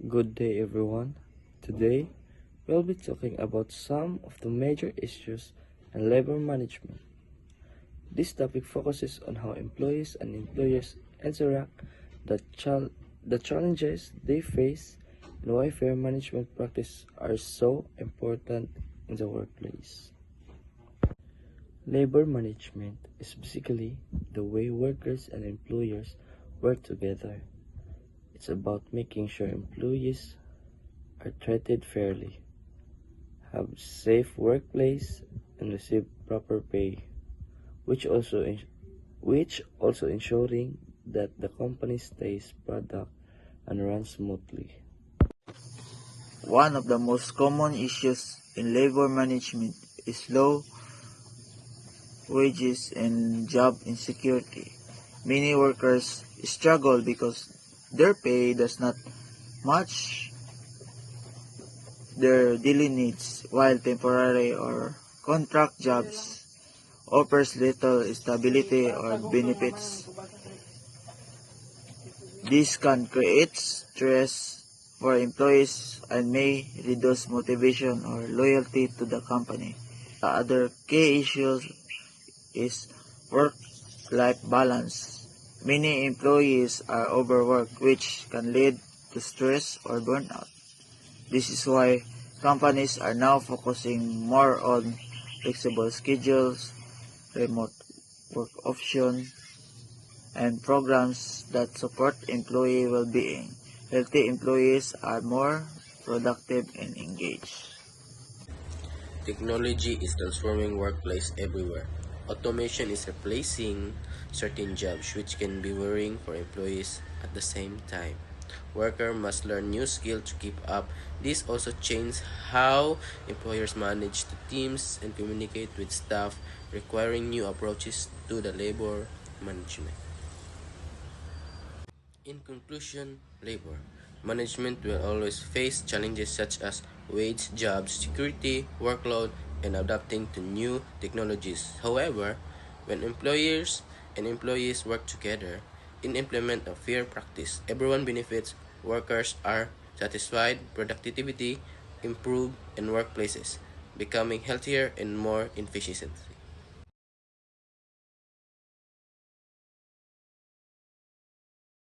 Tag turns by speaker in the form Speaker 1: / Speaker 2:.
Speaker 1: Good day, everyone. Today, we'll be talking about some of the major issues in labor management. This topic focuses on how employees and employers interact, the challenges they face, and why fair management practices are so important in the workplace. Labor management is basically the way workers and employers work together. It's about making sure employees are treated fairly, have safe workplace, and receive proper pay, which also ensuring that the company stays product and runs smoothly.
Speaker 2: One of the most common issues in labor management is low wages and job insecurity. Many workers struggle because their pay does not match their daily needs, while temporary or contract jobs offers little stability or benefits. This can create stress for employees and may reduce motivation or loyalty to the company. The other key issue is work-life balance. Many employees are overworked, which can lead to stress or burnout. This is why companies are now focusing more on flexible schedules, remote work options, and programs that support employee well-being. Healthy employees are more productive and engaged.
Speaker 3: Technology is transforming workplace everywhere. Automation is replacing certain jobs, which can be worrying for employees at the same time. Workers must learn new skills to keep up. This also changes how employers manage the teams and communicate with staff, requiring new approaches to the labor management. In conclusion, labor management will always face challenges such as wage, job security, workload, and adapting to new technologies. However, when employers and employees work together and implement a fair practice, everyone benefits. Workers are satisfied, productivity improve, and workplaces becoming healthier and more efficient.